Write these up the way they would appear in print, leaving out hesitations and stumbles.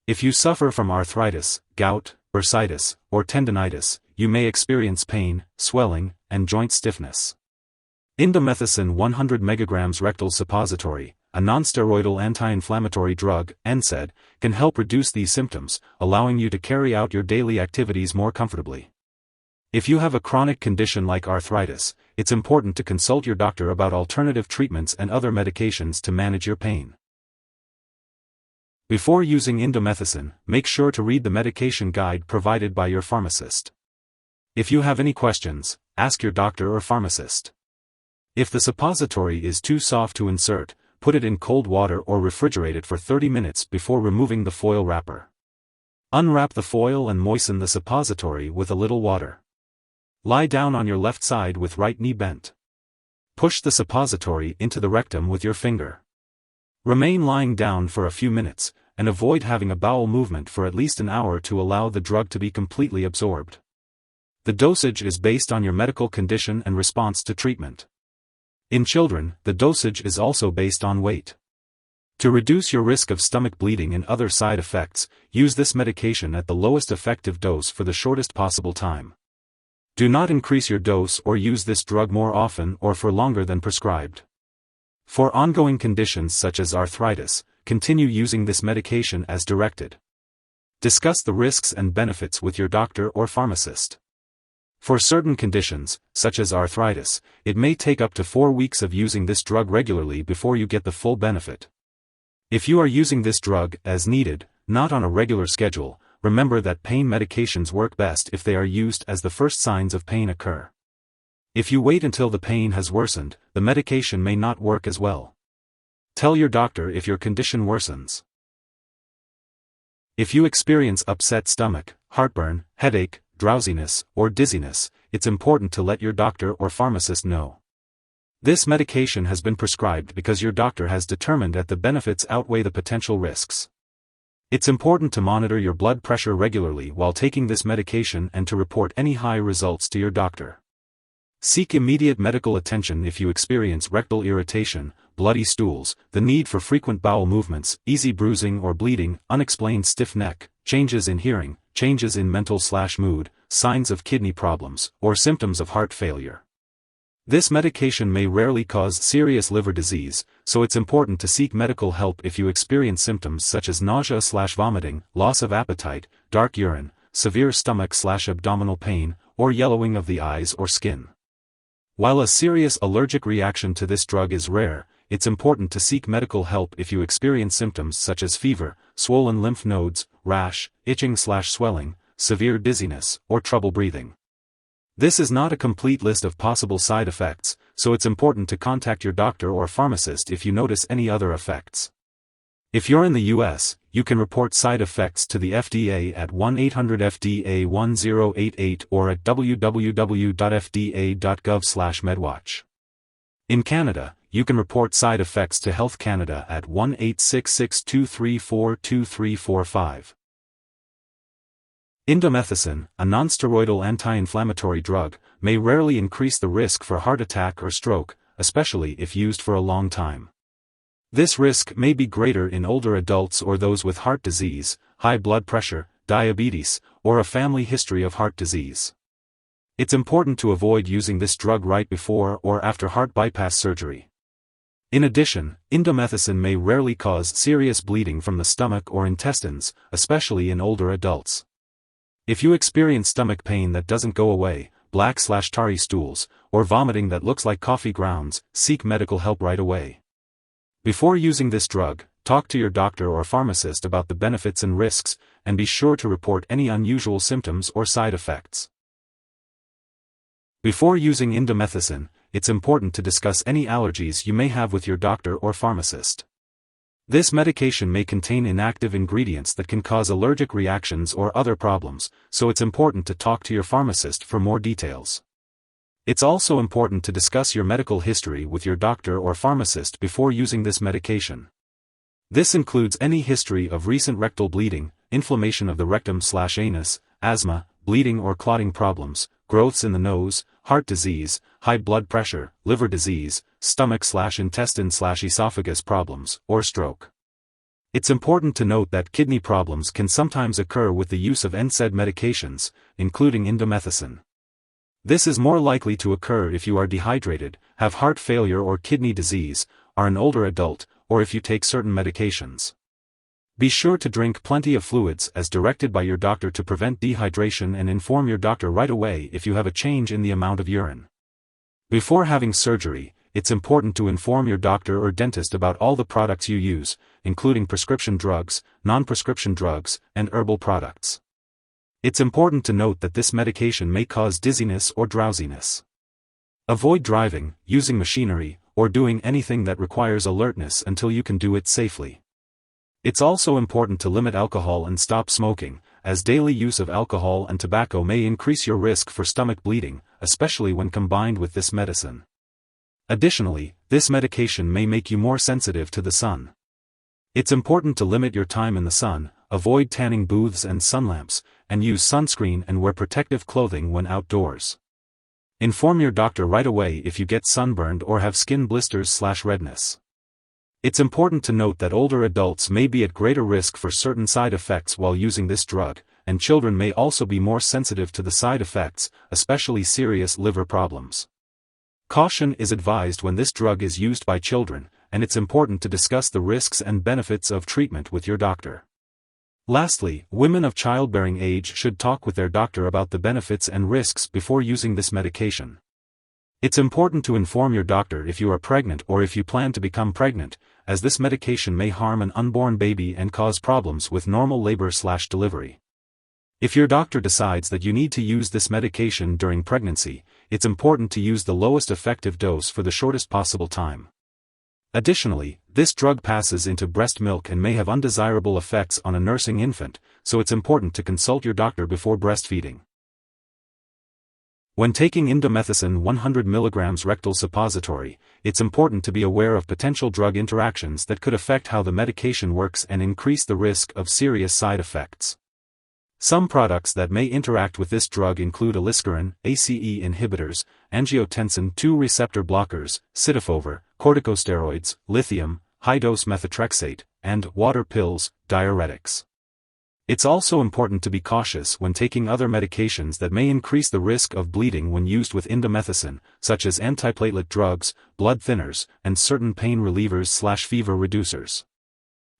If you suffer from arthritis, gout, bursitis, or tendonitis, you may experience pain, swelling, and joint stiffness. Indomethacin 100 mg Rectal Suppository, a non-steroidal anti-inflammatory drug, Nsaid, can help reduce these symptoms, allowing you to carry out your daily activities more comfortably. If you have a chronic condition like arthritis, it's important to consult your doctor about alternative treatments and other medications to manage your pain. Before using indomethacin, make sure to read the medication guide provided by your pharmacist. If you have any questions, ask your doctor or pharmacist. If the suppository is too soft to insert, put it in cold water or refrigerate it for 30 minutes before removing the foil wrapper. Unwrap the foil and moisten the suppository with a little water. Lie down on your left side with right knee bent. Push the suppository into the rectum with your finger. Remain lying down for a few minutes, and avoid having a bowel movement for at least an hour to allow the drug to be completely absorbed. The dosage is based on your medical condition and response to treatment. In children, the dosage is also based on weight. To reduce your risk of stomach bleeding and other side effects, use this medication at the lowest effective dose for the shortest possible time. Do not increase your dose or use this drug more often or for longer than prescribed. For ongoing conditions such as arthritis, continue using this medication as directed. Discuss the risks and benefits with your doctor or pharmacist. For certain conditions, such as arthritis, it may take up to 4 weeks of using this drug regularly before you get the full benefit. If you are using this drug as needed, not on a regular schedule, remember that pain medications work best if they are used as the first signs of pain occur. If you wait until the pain has worsened, the medication may not work as well. Tell your doctor if your condition worsens. If you experience upset stomach, heartburn, headache, drowsiness, or dizziness, it's important to let your doctor or pharmacist know. This medication has been prescribed because your doctor has determined that the benefits outweigh the potential risks. It's important to monitor your blood pressure regularly while taking this medication and to report any high results to your doctor. Seek immediate medical attention if you experience rectal irritation, bloody stools, the need for frequent bowel movements, easy bruising or bleeding, unexplained stiff neck, changes in hearing, changes in mental/mood, signs of kidney problems, or symptoms of heart failure. This medication may rarely cause serious liver disease, so it's important to seek medical help if you experience symptoms such as nausea/vomiting, loss of appetite, dark urine, severe stomach/abdominal pain, or yellowing of the eyes or skin. While a serious allergic reaction to this drug is rare, it's important to seek medical help if you experience symptoms such as fever, swollen lymph nodes, rash, itching/swelling, severe dizziness, or trouble breathing. This is not a complete list of possible side effects, so it's important to contact your doctor or pharmacist if you notice any other effects. If you're in the US, you can report side effects to the FDA at 1-800-FDA-1088 or at www.fda.gov/medwatch. In Canada, you can report side effects to Health Canada at 1-866-234-2345. Indomethacin, a non-steroidal anti-inflammatory drug, may rarely increase the risk for heart attack or stroke, especially if used for a long time. This risk may be greater in older adults or those with heart disease, high blood pressure, diabetes, or a family history of heart disease. It's important to avoid using this drug right before or after heart bypass surgery. In addition, indomethacin may rarely cause serious bleeding from the stomach or intestines, especially in older adults. If you experience stomach pain that doesn't go away, black/tarry stools, or vomiting that looks like coffee grounds, seek medical help right away. Before using this drug, talk to your doctor or pharmacist about the benefits and risks, and be sure to report any unusual symptoms or side effects. Before using indomethacin, it's important to discuss any allergies you may have with your doctor or pharmacist. This medication may contain inactive ingredients that can cause allergic reactions or other problems, so it's important to talk to your pharmacist for more details. It's also important to discuss your medical history with your doctor or pharmacist before using this medication. This includes any history of recent rectal bleeding, inflammation of the rectum/anus, asthma, bleeding or clotting problems, growths in the nose, heart disease, high blood pressure, liver disease, stomach/intestine/esophagus problems, or stroke. It's important to note that kidney problems can sometimes occur with the use of Nsaid medications, including Indomethacin. This is more likely to occur if you are dehydrated, have heart failure or kidney disease, are an older adult, or if you take certain medications. Be sure to drink plenty of fluids as directed by your doctor to prevent dehydration, and inform your doctor right away if you have a change in the amount of urine. Before having surgery, it's important to inform your doctor or dentist about all the products you use, including prescription drugs, non-prescription drugs, and herbal products. It's important to note that this medication may cause dizziness or drowsiness. Avoid driving, using machinery, or doing anything that requires alertness until you can do it safely. It's also important to limit alcohol and stop smoking, as daily use of alcohol and tobacco may increase your risk for stomach bleeding, especially when combined with this medicine. Additionally, this medication may make you more sensitive to the sun. It's important to limit your time in the sun, avoid tanning booths and sun lamps, and use sunscreen and wear protective clothing when outdoors. Inform your doctor right away if you get sunburned or have skin blisters/redness. It's important to note that older adults may be at greater risk for certain side effects while using this drug, and children may also be more sensitive to the side effects, especially serious liver problems. Caution is advised when this drug is used by children, and it's important to discuss the risks and benefits of treatment with your doctor. Lastly, women of childbearing age should talk with their doctor about the benefits and risks before using this medication. It's important to inform your doctor if you are pregnant or if you plan to become pregnant, as this medication may harm an unborn baby and cause problems with normal labor/delivery. If your doctor decides that you need to use this medication during pregnancy, it's important to use the lowest effective dose for the shortest possible time. Additionally, this drug passes into breast milk and may have undesirable effects on a nursing infant, so it's important to consult your doctor before breastfeeding. When taking Indomethacin 100 mg rectal suppository, it's important to be aware of potential drug interactions that could affect how the medication works and increase the risk of serious side effects. Some products that may interact with this drug include aliskiren, ACE inhibitors, angiotensin II receptor blockers, citalopram, corticosteroids, lithium, high-dose methotrexate, and water pills, diuretics. It's also important to be cautious when taking other medications that may increase the risk of bleeding when used with Indomethacin, such as antiplatelet drugs, blood thinners, and certain pain relievers/fever reducers.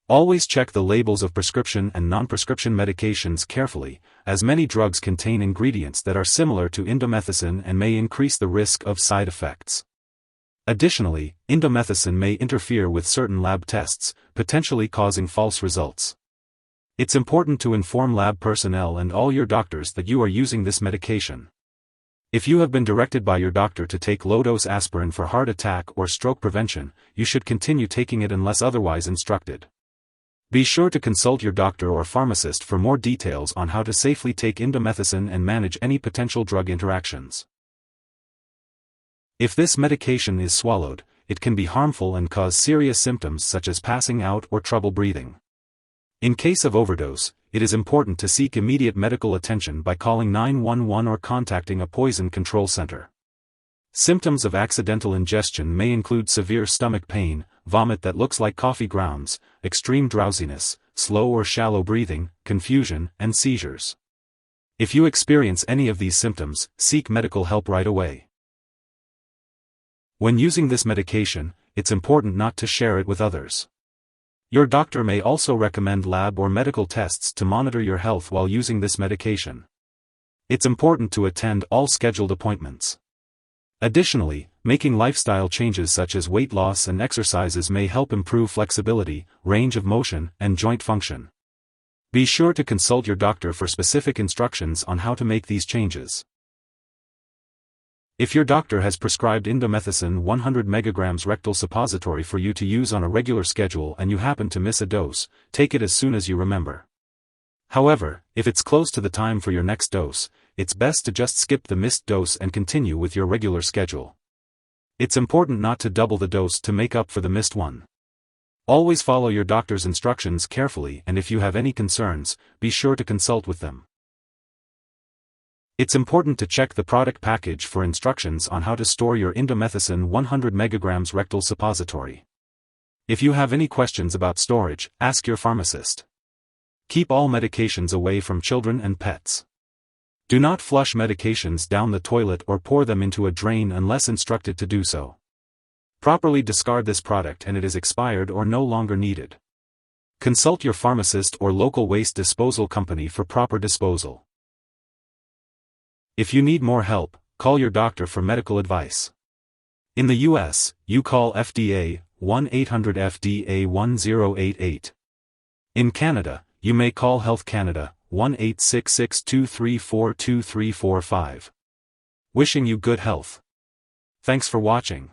Always check the labels of prescription and non-prescription medications carefully, as many drugs contain ingredients that are similar to Indomethacin and may increase the risk of side effects. Additionally, Indomethacin may interfere with certain lab tests, potentially causing false results. It's important to inform lab personnel and all your doctors that you are using this medication. If you have been directed by your doctor to take low-dose aspirin for heart attack or stroke prevention, you should continue taking it unless otherwise instructed. Be sure to consult your doctor or pharmacist for more details on how to safely take Indomethacin and manage any potential drug interactions. If this medication is swallowed, it can be harmful and cause serious symptoms such as passing out or trouble breathing. In case of overdose, it is important to seek immediate medical attention by calling 911 or contacting a poison control center. Symptoms of accidental ingestion may include severe stomach pain, vomit that looks like coffee grounds, extreme drowsiness, slow or shallow breathing, confusion, and seizures. If you experience any of these symptoms, seek medical help right away. When using this medication, it's important not to share it with others. Your doctor may also recommend lab or medical tests to monitor your health while using this medication. It's important to attend all scheduled appointments. Additionally, making lifestyle changes such as weight loss and exercises may help improve flexibility, range of motion, and joint function. Be sure to consult your doctor for specific instructions on how to make these changes. If your doctor has prescribed Indomethacin 100 mg rectal suppository for you to use on a regular schedule and you happen to miss a dose, take it as soon as you remember. However, if it's close to the time for your next dose, it's best to just skip the missed dose and continue with your regular schedule. It's important not to double the dose to make up for the missed one. Always follow your doctor's instructions carefully, and if you have any concerns, be sure to consult with them. It's important to check the product package for instructions on how to store your Indomethacin 100 mg rectal suppository. If you have any questions about storage, ask your pharmacist. Keep all medications away from children and pets. Do not flush medications down the toilet or pour them into a drain unless instructed to do so. Properly discard this product and it is expired or no longer needed. Consult your pharmacist or local waste disposal company for proper disposal. If you need more help, call your doctor for medical advice. In the US, you call FDA 1-800-FDA-1088. In Canada, you may call Health Canada 1-866-234-2345. Wishing you good health. Thanks for watching.